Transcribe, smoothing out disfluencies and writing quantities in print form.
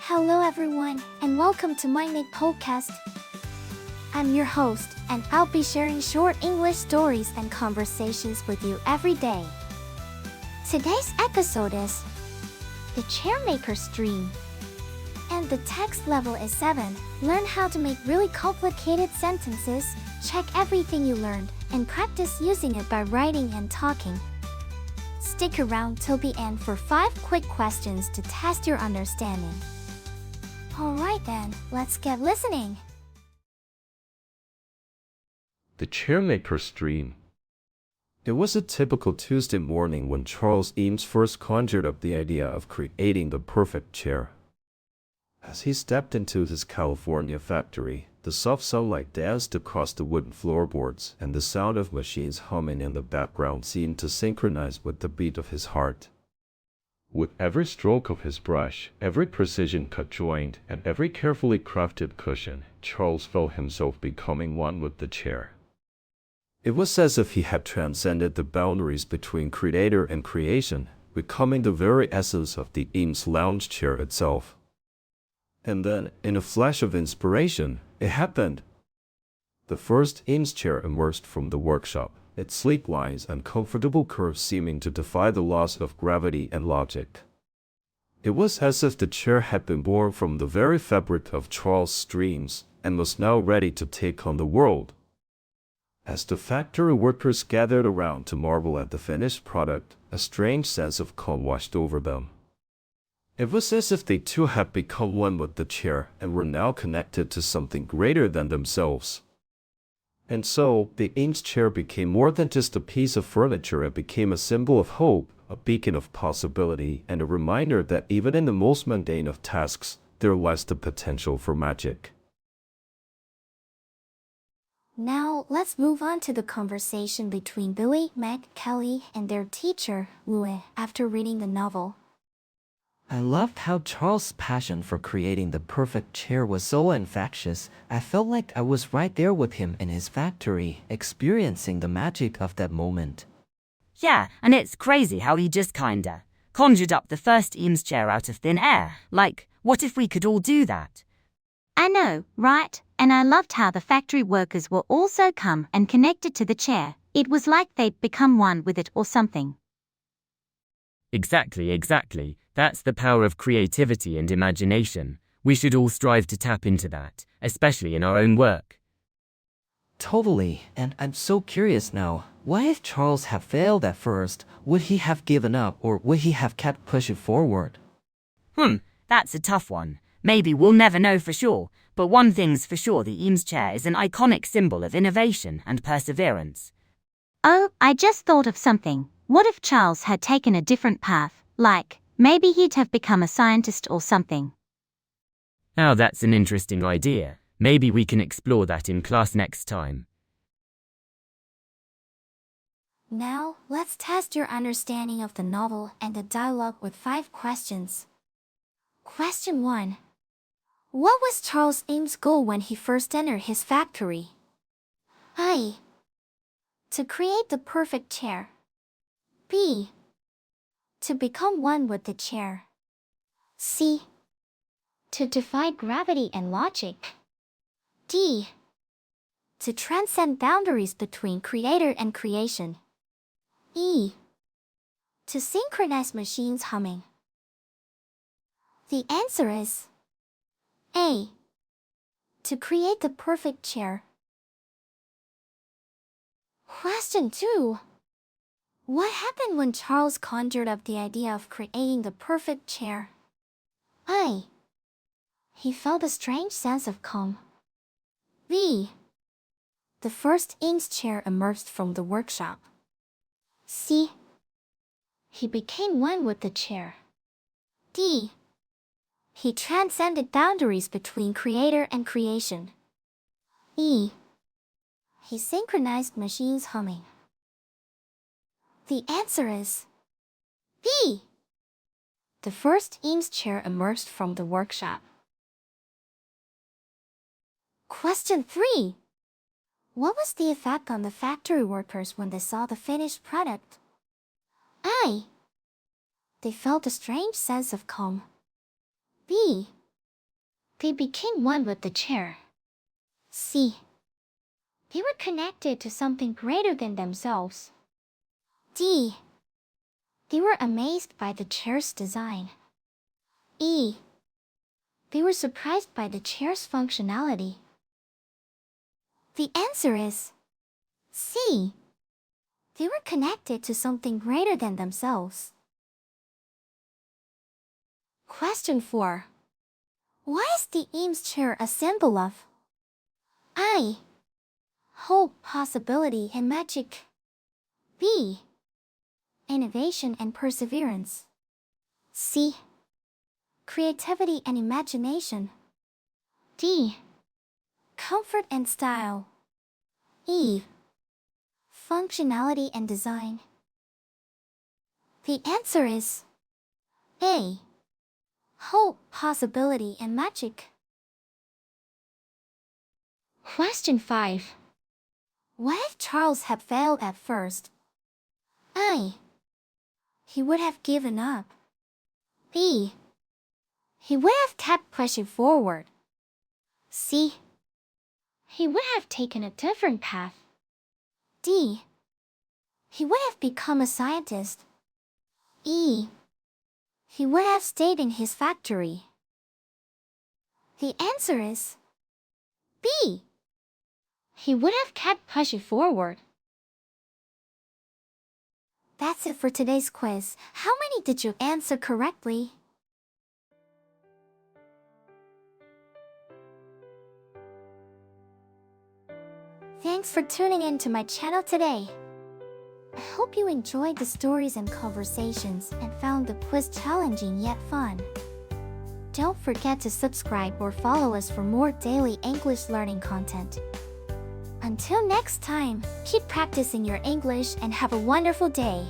Hello everyone, and welcome to MyniQ podcast. I'm your host, and I'll be sharing short English stories and conversations with you every day. Today's episode is the Chairmaker stream. And the text level is 7. Learn how to make really complicated sentences, check everything you learned, and practice using it by writing and talking. Stick around till the end for 5 quick questions to test your understanding. Alright then, let's get listening. The Chairmaker stream. It was a typical Tuesday morning when Charles Eames first conjured up the idea of creating the perfect chair. As he stepped into his California factory, the soft sunlight danced across the wooden floorboards, and the sound of machines humming in the background seemed to synchronize with the beat of his heart. With every stroke of his brush, every precision-cut joint, and every carefully crafted cushion, Charles felt himself becoming one with the chair. It was as if he had transcended the boundaries between creator and creation, becoming the very essence of the Eames lounge chair itself. And then, in a flash of inspiration, it happened. The first Eames chair emerged from the workshop, its sleek lines and comfortable curves seeming to defy the laws of gravity and logic. It was as if the chair had been born from the very fabric of Charles' dreams and was now ready to take on the world. As the factory workers gathered around to marvel at the finished product, a strange sense of calm washed over them. It was as if they too had become one with the chair and were now connected to something greater than themselves. And so, the Eames chair became more than just a piece of furniture. It became a symbol of hope, a beacon of possibility, and a reminder that even in the most mundane of tasks, there lies the potential for magic. Now, let's move on to the conversation between Billy, Meg, Kelly, and their teacher, Louis, after reading the novel. I loved how Charles' passion for creating the perfect chair was so infectious. I felt like I was right there with him in his factory, experiencing the magic of that moment. Yeah, and it's crazy how he just kinda conjured up the first Eames chair out of thin air. Like, what if we could all do that? I know, right? And I loved how the factory workers were also calm and connected to the chair. It was like they'd become one with it or something. Exactly. That's the power of creativity and imagination. We should all strive to tap into that, especially in our own work. Totally, and I'm so curious now. What if Charles had failed at first? Would he have given up, or would he have kept pushing forward? That's a tough one. Maybe we'll never know for sure, but one thing's for sure: the Eames chair is an iconic symbol of innovation and perseverance. Oh, I just thought of something. What if Charles had taken a different path? Like, maybe he'd have become a scientist or something. Now that's an interesting idea. Maybe we can explore that in class next time. Now, let's test your understanding of the novel and the dialogue with 5 questions. Question 1. What was Charles Eames' goal when he first entered his factory? A. To create the perfect chair. B. To become one with the chair. C. To defy gravity and logic. D. To transcend boundaries between creator and creation. E. To synchronize machines humming. The answer is A. To create the perfect chair. Question 2. What happened when Charles conjured up the idea of creating the perfect chair? A. He felt a strange sense of calm. B. The first Eames chair emerged from the workshop. C. He became one with the chair. D. He transcended boundaries between creator and creation. E. He synchronized machines humming. The answer is B. The first Eames chair emerged from the workshop. Question 3. What was the effect on the factory workers when they saw the finished product? A. They felt a strange sense of calm. B. They became one with the chair. C. They were connected to something greater than themselves. D. They were amazed by the chair's design. E. They were surprised by the chair's functionality. The answer is C. They were connected to something greater than themselves. Question 4. Why is the Eames chair a symbol of I. Hope, possibility, and magic. B. Innovation and perseverance. C. Creativity and imagination. D. Comfort and style. E. Functionality and design. The answer is A. Hope, possibility, and magic. Question 5. What if Charles had failed at first? I. He would have given up. B. He would have kept pushing forward. C. He would have taken a different path. D. He would have become a scientist. E. He would have stayed in his factory. The answer is B. He would have kept pushing forward. That's it for today's quiz. How many did you answer correctly? Thanks for tuning in to my channel today. I hope you enjoyed the stories and conversations and found the quiz challenging yet fun. Don't forget to subscribe or follow us for more daily English learning content. Until next time, keep practicing your English and have a wonderful day.